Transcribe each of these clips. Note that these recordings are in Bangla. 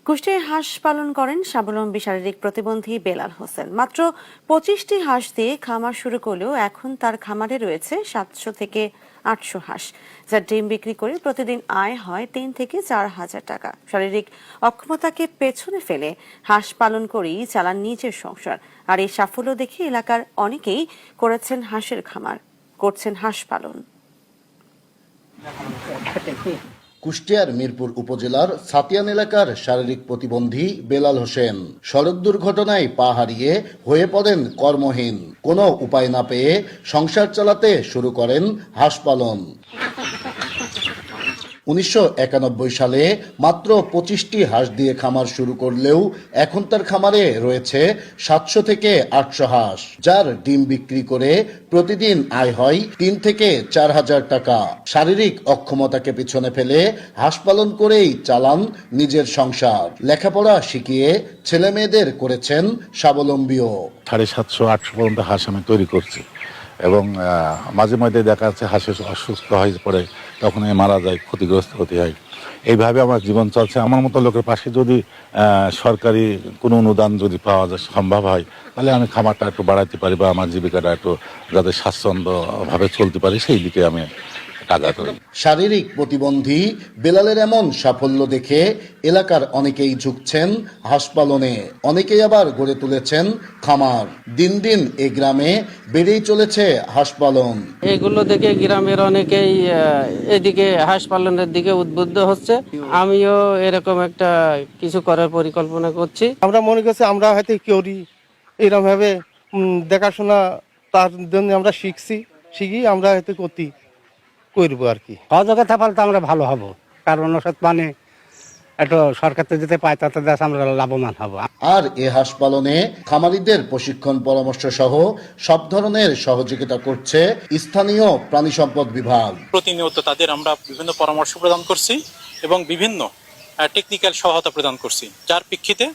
কুষ্টিয়ায় হাঁস পালন করেন স্বাবলম্বী শারীরিক প্রতিবন্ধী বেলাল হোসেন। মাত্র 25টি হাঁস দিয়ে খামার শুরু করলেও এখন তার খামারে রয়েছে 700 থেকে 800 হাঁস, যার ডিম বিক্রি করে প্রতিদিন আয় হয় 3 থেকে 4 হাজার টাকা। শারীরিক অক্ষমতাকে পেছনে ফেলে হাঁস পালন করেই চালান নিজের সংসার। আর এই সাফল্য দেখে এলাকার অনেকেই করেছেন হাঁসের খামার, করছেন হাঁস পালন। কুষ্টিয়ার মিরপুর উপজেলার ছাতিয়ান এলাকার শারীরিক প্রতিবন্ধী বেলাল হোসেন সড়ক দুর্ঘটনায় পা হারিয়ে হয়ে পড়েন কর্মহীন। কোনো উপায় না পেয়ে সংসার চালাতে শুরু করেন হাঁস পালন। 1991 সালে মাত্র 25টি হাঁস দিয়ে খামার শুরু করলেও এখন তার খামারে রয়েছে 700 থেকে 800 হাঁস, যার ডিম বিক্রি করে প্রতিদিন আয় হয় 3 থেকে 4 হাজার টাকা। শারীরিক অক্ষমতাকে পিছনে ফেলে হাঁস পালন করেই চালান নিজের সংসার। লেখাপড়া শিখিয়ে ছেলে মেয়েদের করেছেন স্বাবলম্বীও। 750-800 পর্যন্ত হাঁস আমি তৈরি করছি এবং মাঝে মাঝে দেখা যাচ্ছে হাঁসের অসুস্থ হয়ে পড়ে, তখন মারা যায়, ক্ষতিগ্রস্ত হতে হয়। এইভাবে আমার জীবন চলছে। আমার মতো লোকের পাশে যদি সরকারি কোনো অনুদান যদি পাওয়া যায় সম্ভব হয়, তাহলে আমি খামারটা একটু বাড়াইতে পারি বা আমার জীবিকাটা একটু যাতে স্বাচ্ছন্দ্যভাবে চলতে পারি, সেই দিকে আমি আঘাত হই। শারীরিক প্রতিবন্ধী বেলালের এমন সাফল্য দেখে এলাকার অনেকেই ঝুঁকছেন হাঁস পালনে, অনেকেই আবার গড়ে তুলেছেন খামার। দিন দিন এই গ্রামে বেড়েই চলেছে হাঁস পালন। এগুলো দেখে গ্রামের অনেকেই এদিকে হাঁস পালনের দিকে উদ্বুদ্ধ হচ্ছে। আমিও এরকম একটা কিছু করার পরিকল্পনা করছি। আমরা মনে করছি আমরা হয়তো করি এরকম ভাবে দেখাশোনা, তার জন্য আমরা শিখি আমরা হয়তো করবো আর কি। সহযোগিতা পালতে আমরা ভালো হব, কারণ ওষুধ মানে একটু সরকার থেকে যেতে পায়, তাতে আমরা লাভবান হব। আর এ হাঁস পালনে খামারিদের প্রশিক্ষণ পরামর্শ সহ সব ধরনের সহযোগিতা করছে স্থানীয় প্রাণী সম্পদ বিভাগ। প্রতিনিয়ত তাদের আমরা বিভিন্ন পরামর্শ প্রদান করছি এবং বিভিন্ন টেকনিক্যাল সহায়তা প্রদান করছি, যার প্রেক্ষিতে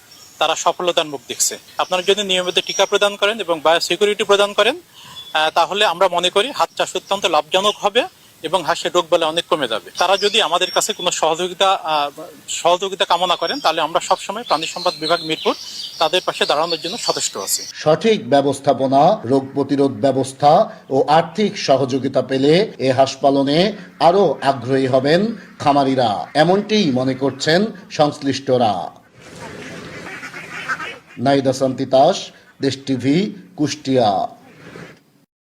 তারা সফলতার মুখ দেখছে। আপনারা যদি নিয়মিত টিকা প্রদান করেন এবং বায়োসিকিউরিটি প্রদান করেন, তাহলে আমরা মনে করি হাঁস চাষ অত্যন্ত লাভজনক হবে এবং হাঁসের রোগবালাই অনেক কমে যাবে। তারা যদি আমাদের কাছে কোনো সহযোগিতা কামনা করেন, তাহলে আমরা সবসময় প্রাণী সম্পদ বিভাগ মিরপুর তাদের পাশে দাঁড়ানোর জন্য সচেষ্ট আছি। সঠিক ব্যবস্থাপনা, রোগ প্রতিরোধ ব্যবস্থা ও আর্থিক সহযোগিতা পেলে এ হাঁস পালনে আরো আগ্রহী হবেন খামারিরা, এমনটিই মনে করছেন সংশ্লিষ্টরা। নাইদা সান্তিতাস, দেশ টিভি, কুষ্টিয়া।